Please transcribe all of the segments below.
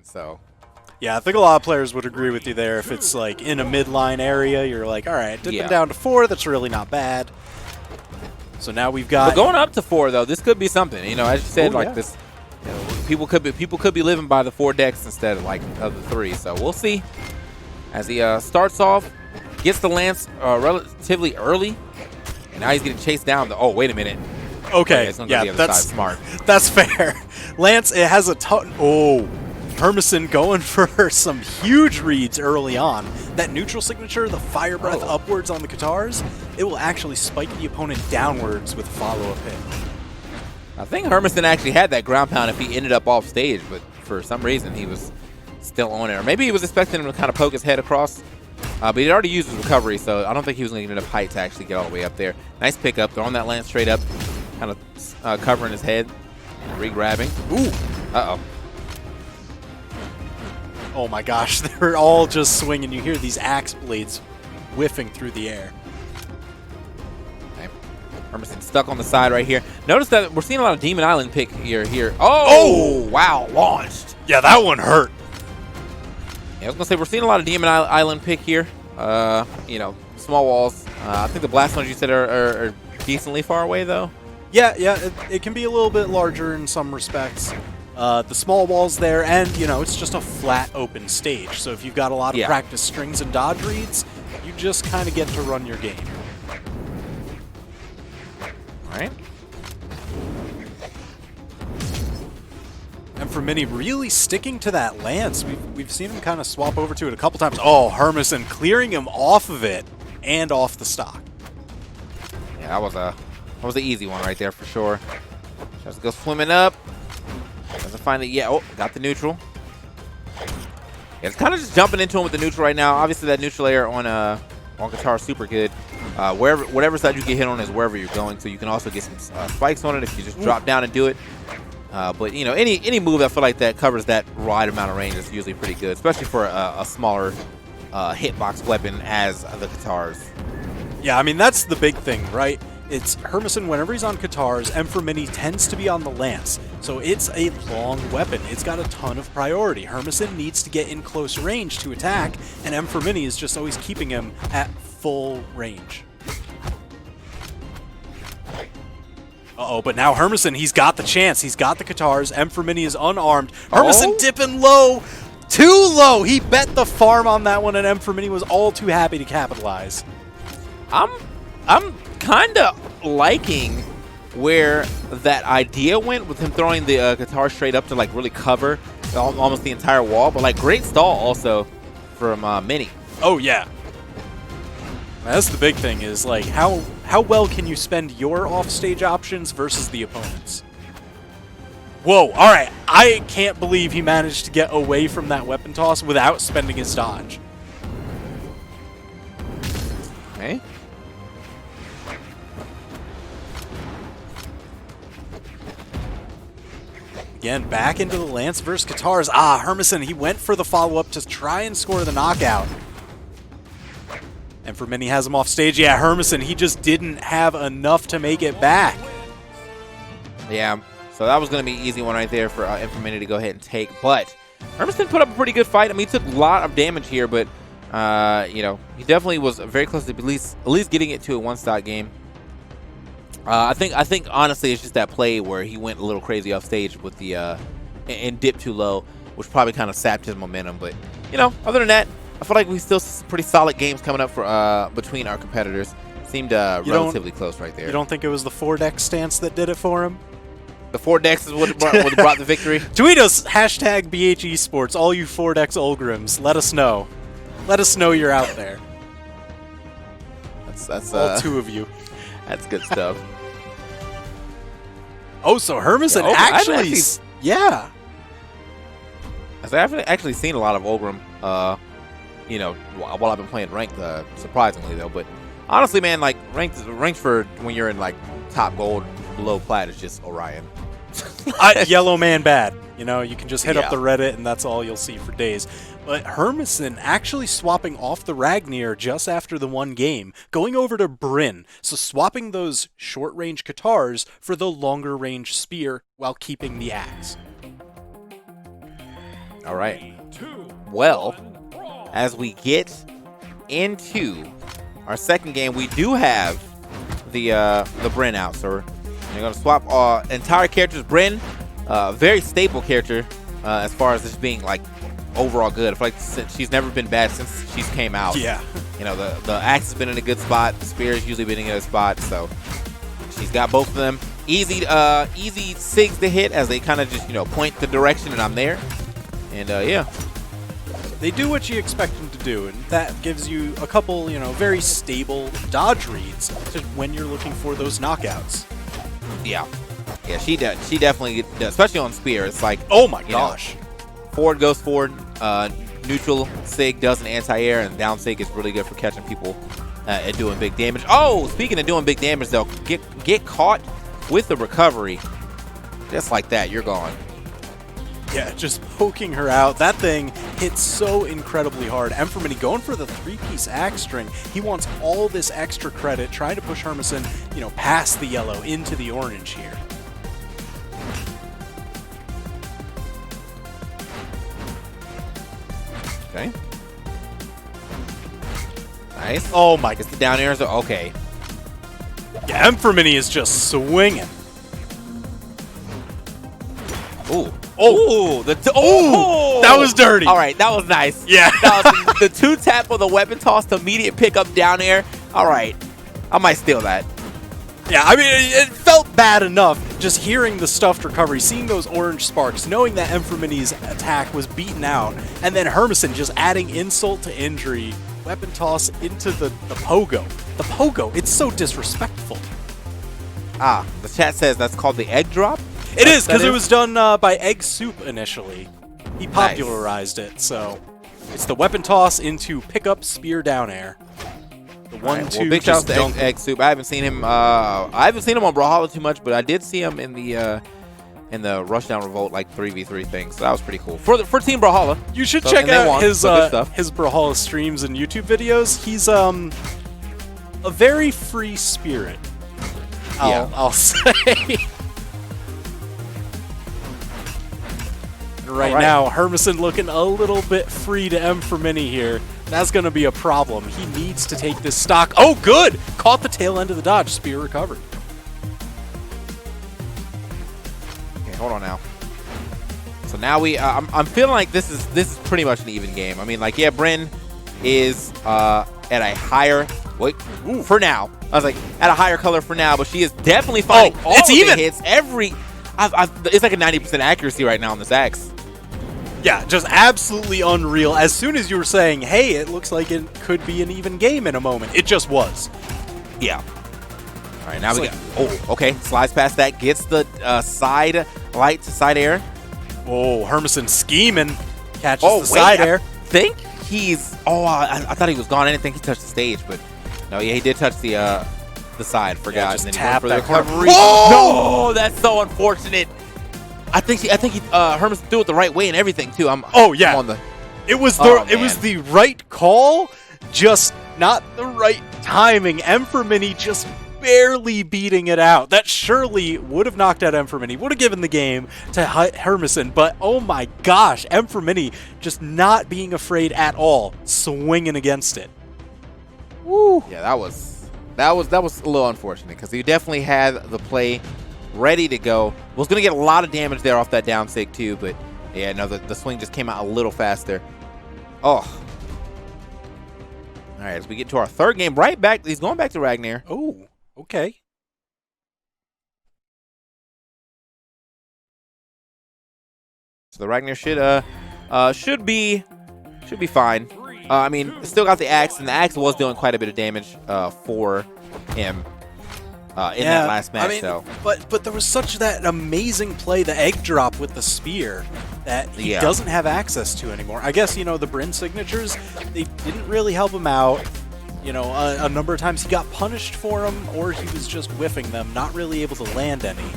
So Yeah, I think a lot of players would agree with you there. If it's like in a midline area, you're like, all right, dipping down to 4, that's really not bad. So now we've got. But going up to 4 though, this could be something. You know, as you said, like yeah. this, you know, people could be living by the 4 decks instead of like of the 3. So we'll see. As he starts off, gets the lance relatively early, and now he's getting chased down. Oh, wait a minute. Okay, it's gonna go yeah, the other that's side. Smart. That's fair. Lance, it has a ton. Oh, Hermisen going for some huge reads early on. That neutral signature, the fire breath upwards on the Katars, it will actually spike the opponent downwards with a follow-up hit. I think Hermisen actually had that ground pound if he ended up off stage, but for some reason he was still on it. Or maybe he was expecting him to kind of poke his head across. But he'd already used his recovery, so I don't think he was going to get enough height to actually get all the way up there. Nice pickup, throwing that lance straight up, kind of covering his head, re-grabbing. Ooh, uh-oh. Oh my gosh, they're all just swinging. You hear these axe blades whiffing through the air. Okay. Hermisen stuck on the side right here. Notice that we're seeing a lot of Demon Island pick here. Oh, wow, launched. Yeah, that one hurt. Yeah, I was going to say, we're seeing a lot of Demon Island pick here. You know, small walls. I think the blast ones you said are decently far away, though. Yeah, it can be a little bit larger in some respects. The small walls there, and, you know, it's just a flat open stage. So if you've got a lot of practice strings and dodge reads, you just kind of get to run your game. All right. And for Mini really sticking to that lance, we've seen him kind of swap over to it a couple times. Oh, Hermisen clearing him off of it and off the stock. Yeah, that was an easy one right there for sure. Tries to go swimming up. Doesn't find it yet. Oh, got the neutral. Yeah, it's kind of just jumping into him with the neutral right now. Obviously, that neutral layer on guitar is super good. Whatever side you get hit on is wherever you're going. So you can also get some spikes on it if you just drop down and do it. But you know, any move I feel like that covers that right amount of range is usually pretty good, especially for a smaller hitbox weapon as the guitars. Yeah, I mean that's the big thing, right? It's Hermisen, whenever he's on Katars, M for Mini tends to be on the Lance. So it's a long weapon. It's got a ton of priority. Hermisen needs to get in close range to attack, and M for Mini is just always keeping him at full range. Uh-oh, but now Hermisen, he's got the chance. He's got the Katars. M for Mini is unarmed. Hermisen dipping low. Too low. He bet the farm on that one, and M for Mini was all too happy to capitalize. I'm kind of liking where that idea went with him throwing the guitar straight up to like really cover almost the entire wall, but like great stall also from Mini. Oh yeah, that's the big thing is like how well can you spend your offstage options versus the opponent's. Whoa, all right, I can't believe he managed to get away from that weapon toss without spending his dodge. Okay. Again, back into the Lance versus Katars. Ah, Hermisen, he went for the follow-up to try and score the knockout. And for Mini has him off stage. Yeah, Hermisen, he just didn't have enough to make it back. Yeah, so that was going to be an easy one right there for Mini to go ahead and take. But Hermisen put up a pretty good fight. I mean, he took a lot of damage here, but, you know, he definitely was very close to at least getting it to a one-stock game. I think honestly it's just that play where he went a little crazy off stage with the and dipped too low, which probably kind of sapped his momentum. But you know, other than that, I feel like we still see some pretty solid games coming up for between our competitors. Seemed relatively close right there. You don't think it was the 4-deck stance that did it for him? The 4 decks is what brought the victory. Tweet us hashtag BH Esports, all you 4-decks Ulgrims. Let us know. Let us know you're out there. That's all 2 of you. That's good stuff. Oh, so Hermisen actually, yeah. I've actually seen a lot of Ulgrim, you know, while I've been playing ranked, surprisingly though. But honestly, man, like ranked for when you're in like top gold, below plat is just Orion. Yellow man bad. You know, you can just hit up the Reddit and that's all you'll see for days. But Hermisen actually swapping off the Ragnir just after the one game, going over to Bryn, so swapping those short-range Katars for the longer-range spear while keeping the axe. All right. Well, as we get into our second game, we do have the Bryn out, so we're going to swap our entire characters. Bryn, very stable character as far as this being like overall good. I feel like she's never been bad since she's came out. Yeah. You know, the axe has been in a good spot. The spear has usually been in a good spot, so she's got both of them. Easy SIGs to hit as they kind of just, you know, point the direction and I'm there. And yeah. They do what you expect them to do, and that gives you a couple, you know, very stable dodge reads when you're looking for those knockouts. Yeah. Yeah, she definitely does, especially on spear. It's like, oh my gosh. Forward goes forward, neutral SIG does an anti-air, and down SIG is really good for catching people and doing big damage. Oh, speaking of doing big damage, though, get caught with the recovery. Just like that, you're gone. Yeah, just poking her out. That thing hits so incredibly hard. Hermisen going for the 3-piece axe string. He wants all this extra credit, trying to push Hermisen, you know, past the yellow into the orange here. Okay. Nice. Oh my. Gets the down airs. Okay. Yeah, Hermisen is just swinging. Ooh. Oh, that was dirty. All right, that was nice. Yeah. That was the 2-tap of the weapon toss to immediate pickup down air. All right. I might steal that. Yeah, I mean, it felt bad enough just hearing the stuffed recovery, seeing those orange sparks, knowing that Hermisen's attack was beaten out, and then Hermisen just adding insult to injury, weapon toss into the pogo. The pogo, it's so disrespectful. Ah, the chat says that's called the egg drop? It is, because it was done by Egg Soup initially. He popularized it, so it's the weapon toss into pickup spear down air. The 1-2. Well, big shout out to Egg Soup. I haven't seen him. I haven't seen him on Brawlhalla too much, but I did see him in the Rushdown Revolt like 3v3 thing. So that was pretty cool for Team Brawlhalla. You should check out his Brawlhalla streams and YouTube videos. He's a very free spirit. I'll say. Right now, Hermisen looking a little bit free to Hermisen here. That's going to be a problem. He needs to take this stock. Oh, good! Caught the tail end of the dodge. Spear recovered. Okay, hold on now. So now I'm feeling like this is pretty much an even game. I mean, like, yeah, Bryn is at a higher for now. I was like at a higher color for now, but she is definitely finding all it's of even. The hits. It's like a 90% accuracy right now on this axe. Yeah, just absolutely unreal. As soon as you were saying, hey, it looks like it could be an even game in a moment, it just was. Yeah. All right, now we got... Oh, okay. Slides past that. Gets the side light to side air. Oh, Hermisen scheming. Catches the side air. I think he's... Oh, I thought he was gone. I didn't think he touched the stage, but... No, yeah, he did touch the side. Forgot. Yeah, just and then tap he went for the that recovery. Whoa! No, that's so unfortunate. I think Hermisen threw it the right way and everything too. Yeah. I'm on the. It was the right call, just not the right timing. Hermisen just barely beating it out. That surely would have knocked out Hermisen, would have given the game to Hermisen, but oh my gosh, Hermisen just not being afraid at all, swinging against it. Woo. Yeah, that was a little unfortunate because he definitely had the play ready to go. Was going to get a lot of damage there off that down SIG too, but yeah, no, the swing just came out a little faster. Oh. All right, as we get to our third game, right back, he's going back to Ragnar. Oh, okay. So the Ragnar should be fine. I mean, still got the axe, and the axe was doing quite a bit of damage for him. In that last match, though. But there was such that amazing play, the egg drop with the spear, that he doesn't have access to anymore. I guess, you know, the Bryn signatures, they didn't really help him out. You know, a number of times he got punished for them, or he was just whiffing them, not really able to land any.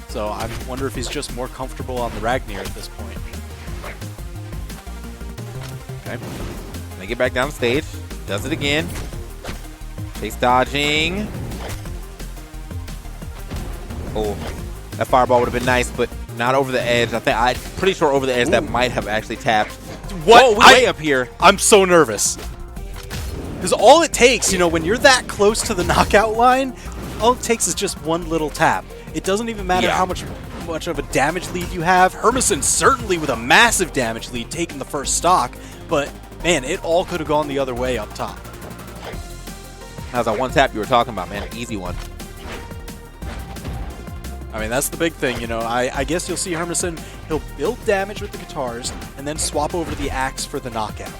So I wonder if he's just more comfortable on the Ragnar at this point. Okay. They get back down stage. Does it again. Chase dodging. Oh, that fireball would have been nice, but not over the edge. I'm pretty sure over the edge that might have actually tapped. What? Oh, way up here. I'm so nervous. Because all it takes, you know, when you're that close to the knockout line, all it takes is just one little tap. It doesn't even matter how much of a damage lead you have. Hermisen certainly with a massive damage lead taking the first stock, but man, it all could have gone the other way up top. That was that one tap you were talking about, man. Easy one. I mean, that's the big thing, you know. I guess you'll see Hermisen, he'll build damage with the guitars and then swap over the axe for the knockout.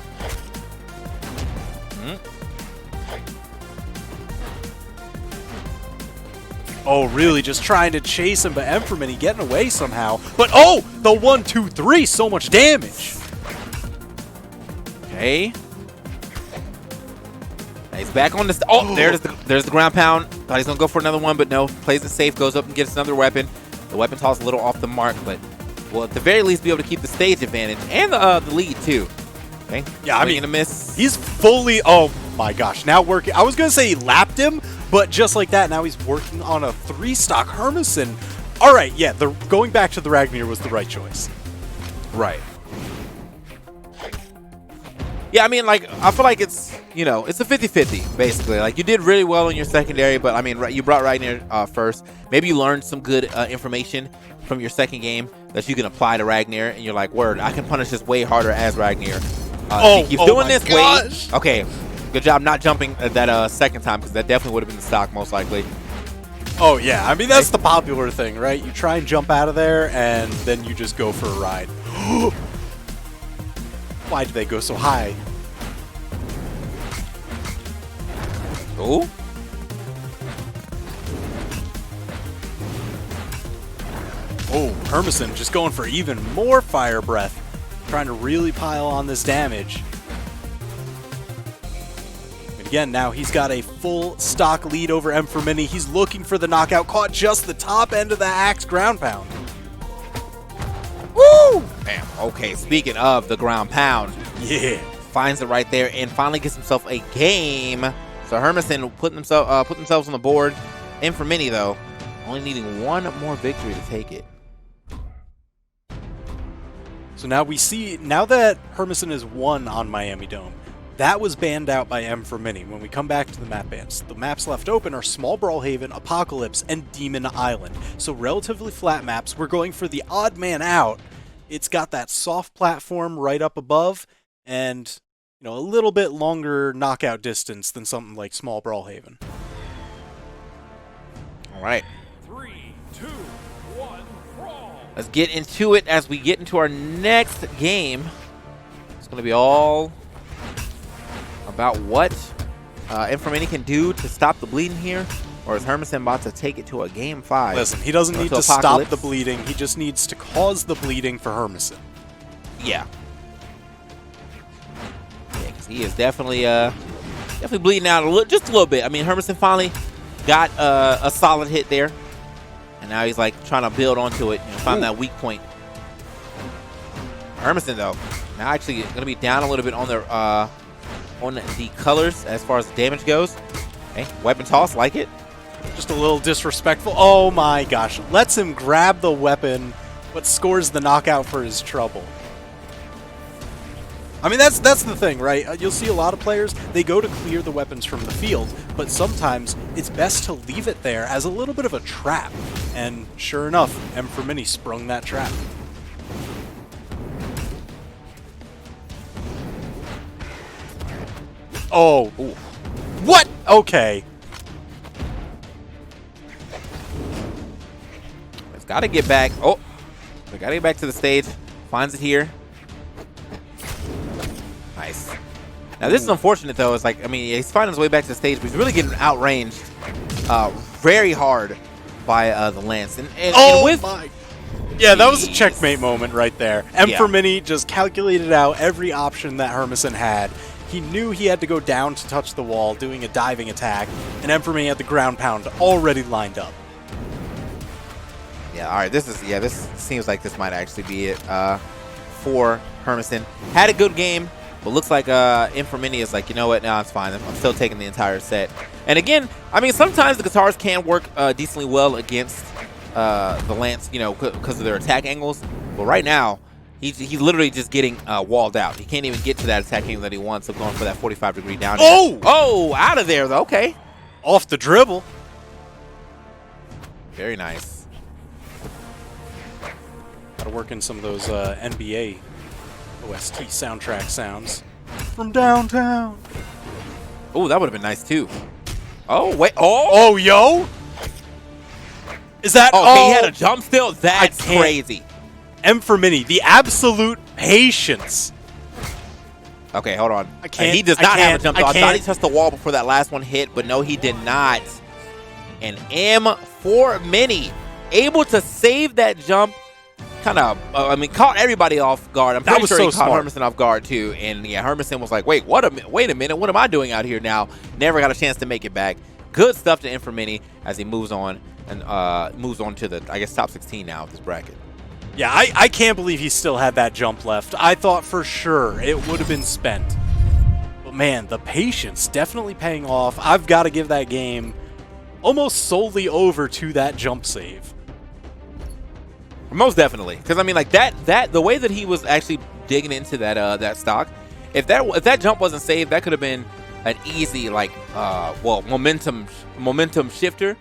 Oh, really? Just trying to chase him, but Hermisen getting away somehow. But oh, the 1, 2, 3, so much damage. Okay. He's back on the... Oh, there's the ground pound. Thought he's going to go for another one, but no. Plays it safe, goes up and gets another weapon. The weapon toss a little off the mark, but will at the very least be able to keep the stage advantage and the lead, too. Okay. Yeah, I mean, a miss. He's fully... Oh, my gosh. Now working... I was going to say he lapped him, but just like that, now he's working on a 3-stock Hermisen. All right, yeah, going back to the Ragnir was the right choice. Right. Yeah, I mean, like, I feel like it's, you know, it's a 50-50, basically. Like, you did really well in your secondary, but, I mean, you brought Ragnir first. Maybe you learned some good information from your second game that you can apply to Ragnir, and you're like, word, I can punish this way harder as Ragnir. He keeps doing this way. Okay, good job not jumping that second time, because that definitely would have been the stock, most likely. Oh, yeah. I mean, that's the popular thing, right? You try and jump out of there, and then you just go for a ride. Why do they go so high? Oh. Oh, Hermisen just going for even more fire breath. Trying to really pile on this damage. And again, now he's got a full stock lead over Hermisen. He's looking for the knockout. Caught just the top end of the axe ground pound. Woo! Bam. Okay, speaking of the ground pound. Yeah. Finds it right there and finally gets himself a game. So Hermisen put themselves on the board. Hermisen, though, only needing one more victory to take it. So now we see, now that Hermisen has won on Miami Dome, that was banned out by Hermisen. When we come back to the map bans, the maps left open are Small Brawlhaven, Apocalypse, and Demon Island. So relatively flat maps. We're going for the odd man out. It's got that soft platform right up above, and you know, a little bit longer knockout distance than something like Small Brawlhaven. All right. 3, 2, 1, brawl. Let's get into it as we get into our next game. It's going to be all about what Hermisen can do to stop the bleeding here, or is Hermisen about to take it to a game 5? Listen, he doesn't need to stop the bleeding. He just needs to cause the bleeding for Hermisen. Yeah. Yeah, because he is definitely bleeding out just a little bit. I mean, Hermisen finally got a solid hit there, and now he's like trying to build onto it and find that weak point. Hermisen, though, now actually going to be down a little bit on the colors as far as the damage goes. Okay, weapon toss, like it. Just a little disrespectful. Oh my gosh. Lets him grab the weapon, but scores the knockout for his trouble. I mean, that's the thing, right? You'll see a lot of players, they go to clear the weapons from the field, but sometimes it's best to leave it there as a little bit of a trap. And sure enough, Hermisen sprung that trap. Oh. Ooh. What? Okay. It's got to get back. Oh, we got to get back to the stage. Finds it here. Nice. Now, this is unfortunate, though. It's like, I mean, he's finding his way back to the stage, but he's really getting outranged very hard by the Lance. And with my... Yeah, that was a checkmate moment right there. Hermisen just calculated out every option that Hermisen had. He knew he had to go down to touch the wall, doing a diving attack, and Hermisen had the ground pound already lined up. Yeah, all right, this seems like this might actually be it for Hermisen. Had a good game, but looks like Hermisen is like, you know what, no, it's fine. I'm still taking the entire set. And again, I mean, sometimes the guitars can work decently well against the Lance, you know, because of their attack angles. But right now, he's literally just getting walled out. He can't even get to that attack angle that he wants. So going for that 45-degree down. Oh! Oh, out of there though. Okay. Off the dribble. Very nice. Gotta work in some of those NBA OST soundtrack sounds. From downtown. Oh, that would have been nice too. Oh, wait. Oh! Oh, yo! Is that... Okay, oh, he had a jump still? That's can't. crazy. M for Mini, the absolute patience. Okay, hold on. I can't- He does I not have a can't- jump I still. I thought can't. he touched the wall before that last one hit, but no, he did not. And M for Mini, able to save that jump. Kind of, I mean, caught everybody off guard. I'm That pretty was sure he so caught smart. Hermisen off guard too. And yeah, Hermisen was like, wait a minute, what am I doing out here now? Never got a chance to make it back. Good stuff to M for Mini as he moves on and moves on to the, I guess, top 16 now of this bracket. Yeah, I can't believe he still had that jump left. I thought for sure it would have been spent. But man, the patience definitely paying off. I've got to give that game almost solely over to that jump save. Most definitely, because I mean, like that the way that he was actually digging into that that stock, if that jump wasn't saved, that could have been an easy, like, well, momentum shifter.